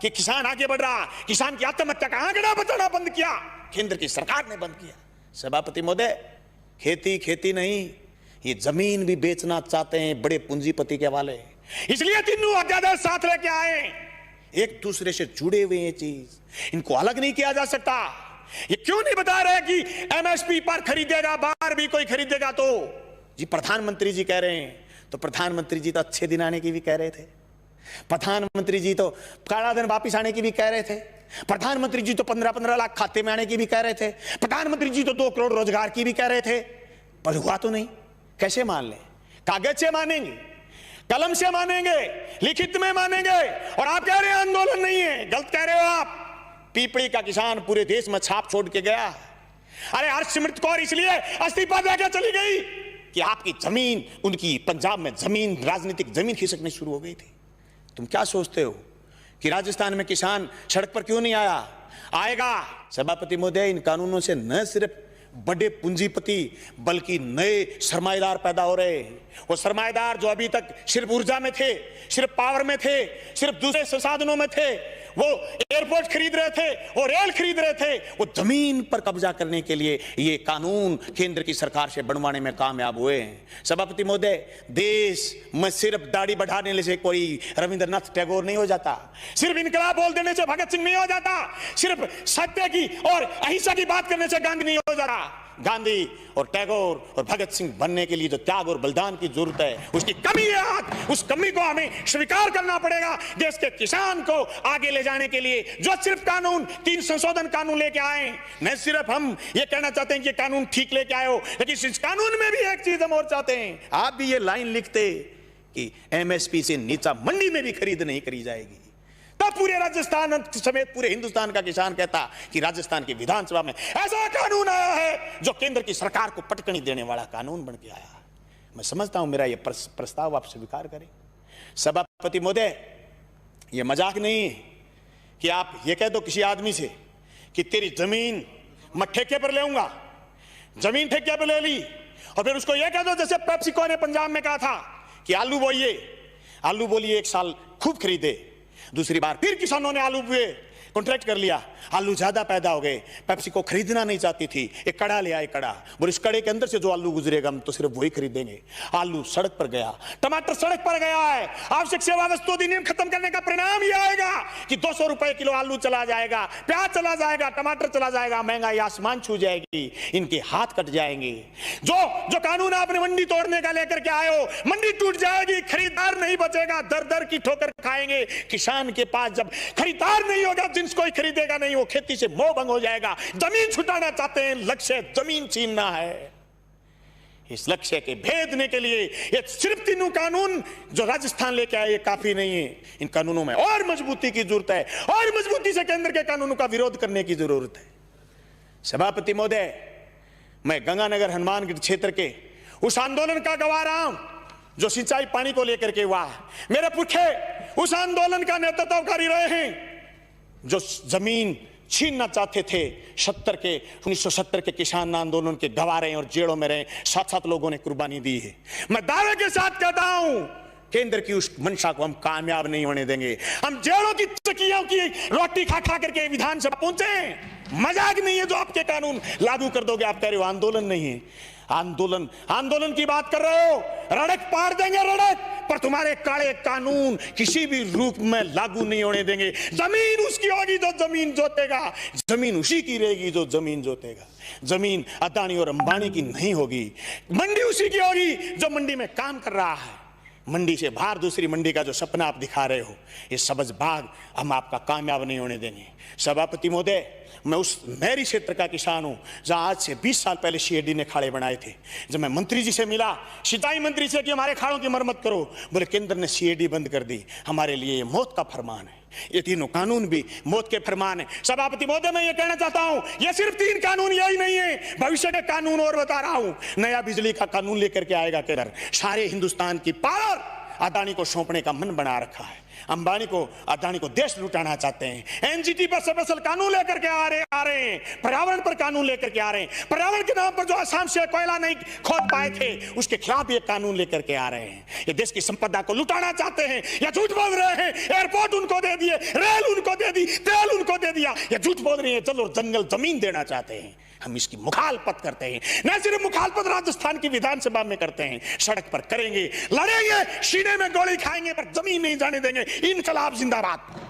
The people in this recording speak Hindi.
कि किसान आगे बढ़ रहा, किसान की आत्महत्या का आंकड़ा बताना बंद किया, केंद्र की सरकार ने बंद किया। सभापति महोदय, खेती खेती नहीं, ये जमीन भी बेचना चाहते हैं बड़े पूंजीपति के वाले, इसलिए तीनों अध्यादेश साथ लेके आए। एक दूसरे से जुड़े हुए ये चीज, इनको अलग नहीं किया जा सकता। ये क्यों नहीं बता रहे कि एमएसपी पर खरीदेगा, बाहर भी कोई खरीदेगा तो? जी प्रधानमंत्री जी कह रहे हैं, तो प्रधानमंत्री जी तो अच्छे दिन आने की भी कह रहे थे, प्रधानमंत्री जी तो काला धन वापिस आने की भी कह रहे थे, प्रधानमंत्री जी तो 15-15 लाख खाते में आने की भी कह रहे थे, प्रधानमंत्री जी तो 2 करोड़ रोजगार की भी कह रहे थे, पर हुआ तो नहीं। कैसे मान लें? कागज से मानेंगे, कलम से मानेंगे, लिखित में मानेंगे, और आप कह रहे हैं आंदोलन नहीं है। गलत कह रहे हो आप। पीपड़ी का किसान पूरे देश में छाप छोड़ के गया। अरे हरसिमरत कौर इसलिए इस्तीफा देकर चली गई कि आपकी जमीन, उनकी पंजाब में जमीन, राजनीतिक जमीन खिसकनी शुरू हो गई थी। तुम क्या सोचते हो कि राजस्थान में किसान सड़क पर क्यों नहीं आया? आएगा। सभापति महोदय, इन कानूनों से न सिर्फ बड़े पूंजीपति बल्कि नए सरमाएदार पैदा हो रहे हैं। वो सरमाएदार जो अभी तक सिर्फ ऊर्जा में थे, सिर्फ पावर में थे, सिर्फ दूसरे संसाधनों में थे, वो एयरपोर्ट खरीद रहे थे, वो रेल खरीद रहे थे, वो जमीन पर कब्जा करने के लिए ये कानून केंद्र की सरकार से बनवाने में कामयाब हुए हैं। सभापति महोदय, देश में सिर्फ दाढ़ी बढ़ाने से कोई रविंद्रनाथ टैगोर नहीं हो जाता, सिर्फ इनकलाब बोल देने से भगत सिंह नहीं हो जाता, सिर्फ सत्य की और अहिंसा की बात करने से गांधी नहीं हो जाता। गांधी और टैगोर और भगत सिंह बनने के लिए जो त्याग और बलिदान की जरूरत है, उसकी कमी है आज। उस कमी को हमें स्वीकार करना पड़ेगा। देश के किसान को आगे ले जाने के लिए जो सिर्फ कानून, 3 संशोधन कानून लेके आए, न सिर्फ हम ये कहना चाहते हैं कि कानून ठीक लेके आए हो, लेकिन इस कानून में भी एक चीज हम और चाहते हैं। आप भी ये लाइन लिखते कि एमएसपी से नीचा मंडी में भी खरीद नहीं करी जाएगी, तब पूरे राजस्थान समेत पूरे हिंदुस्तान का किसान कहता कि राजस्थान की विधानसभा में ऐसा कानून आया है जो केंद्र की सरकार को पटकनी देने वाला कानून बन के आया। मैं समझता हूं मेरा यह प्रस्ताव आप स्वीकार करें। सभापति महोदय, यह मजाक नहीं है कि आप ये कह दो किसी आदमी से कि तेरी जमीन मैं ठेके पर ले लूंगा, जमीन ठेके पर ले ली, और फिर उसको यह कह दो जैसे पेप्सिको ने पंजाब में कहा था कि आलू बोलिए 1 साल खूब खरीदे, दूसरी बार फिर किसानों ने आलू बुए, कॉन्ट्रैक्ट कर लिया, आलू ज्यादा पैदा हो गए, पेप्सिको खरीदना नहीं चाहती थी, एक कड़ा ले आए, कड़ा, और इस कड़े के अंदर से जो आलू गुजरेगा हम तो सिर्फ वही खरीदेंगे। आलू सड़क पर गया, टमाटर सड़क पर गया है। आवश्यक सेवा वस्तु अधिनियम खत्म करने का परिणाम यह आएगा कि 200 रुपए किलो आलू चला जाएगा, प्याज चला जाएगा, टमाटर चला जाएगा, महंगाई आसमान छू जाएगी, इनके हाथ कट जाएंगे। जो कानून आपने मंडी तोड़ने का लेकर के आए हो, मंडी टूट जाएगी, खरीदार नहीं बचेगा, दर दर की ठोकर खाएंगे। किसान के पास जब खरीदार नहीं होगा, जिन्स कोई खरीदेगा नहीं, वो खेती से मोह भंग हो जाएगा। जमीन छुटाना चाहते हैं, लक्ष्य जमीन छीनना है। इस लक्ष्य के भेदने के लिए ये सिर्फ 3 कानून जो राजस्थान लेके आए, ये काफी नहीं है। इन कानूनों में और मजबूती की जरूरत है, और मजबूती से केंद्र के कानूनों का विरोध करने की जरूरत है। सभापति महोदय, मैं गंगानगर हनुमानगढ़ क्षेत्र के उस आंदोलन का गवाह रहा हूं जो सिंचाई पानी को लेकर के हुआ। मेरे पुरखे उस आंदोलन का नेतृत्व कर रहे हैं जो जमीन छीनना चाहते थे। 1970 के किसान आंदोलन के गवाह रहे और जेलों में रहे, 7-7 लोगों ने कुर्बानी दी है। मैं दावे के साथ कहता हूं, केंद्र की उस मंशा को हम कामयाब नहीं होने देंगे। हम जेलों की चकियों की रोटी खा खा करके विधानसभा पहुंचे। मजाक नहीं है जो आपके कानून लागू कर दोगे। आप कह रहे हो आंदोलन नहीं है, आंदोलन की बात कर रहे हो, रड़क पार देंगे रड़क, पर तुम्हारे काले कानून किसी भी रूप में लागू नहीं होने देंगे। जमीन उसकी होगी जो जमीन जोतेगा, जमीन उसी की रहेगी जो जमीन जोतेगा। जमीन अदानी और अंबानी की नहीं होगी, मंडी उसी की होगी जो मंडी में काम कर रहा है। मंडी से बाहर दूसरी मंडी का जो सपना आप दिखा रहे हो, ये सबज बाग हम आपका कामयाब नहीं होने देंगे। सभापति महोदय, मैं उस मेरी क्षेत्र का किसान हूं जहां आज से 20 साल पहले सीएडी ने खाड़े बनाए थे। जब मैं मंत्री जी से मिला, सिंचाई मंत्री से, कि हमारे खाड़ों की मरम्मत करो, बोले केंद्र ने सीएडी बंद कर दी, हमारे लिए ये मौत का फरमान है। ये 3 कानून भी मौत के फरमान है। सभापति महोदय, मैं ये कहना चाहता हूं, ये सिर्फ 3 कानून यही नहीं है, भविष्य के कानून और बता रहा हूं। नया बिजली का कानून लेकर के आएगा केंद्र, सारे हिंदुस्तान की पावर अदानी को सौंपने का मन बना रखा है। अंबानी को, अदानी को देश लुटाना चाहते हैं। एनजीटी पर स्पेशल कानून लेकर के आ रहे हैं, पर्यावरण पर कानून लेकर के आ रहे हैं। पर्यावरण के नाम पर जो असम से कोयला नहीं खोद पाए थे उसके खिलाफ ये कानून लेकर के आ रहे हैं। ये देश की संपदा को लुटाना चाहते हैं या झूठ बोल रहे हैं। एयरपोर्ट उनको दे दिए, रेल उनको दे दी, तेल उनको दे दिया, या झूठ बोल रहे हैं। चलो जंगल जमीन देना चाहते हैं। हम इसकी मुखालफत करते हैं। न सिर्फ मुखालफत राजस्थान की विधानसभा में करते हैं, सड़क पर करेंगे, लड़ेंगे, सीने में गोली खाएंगे, पर जमीन नहीं जाने देंगे। इनकलाब जिंदाबाद।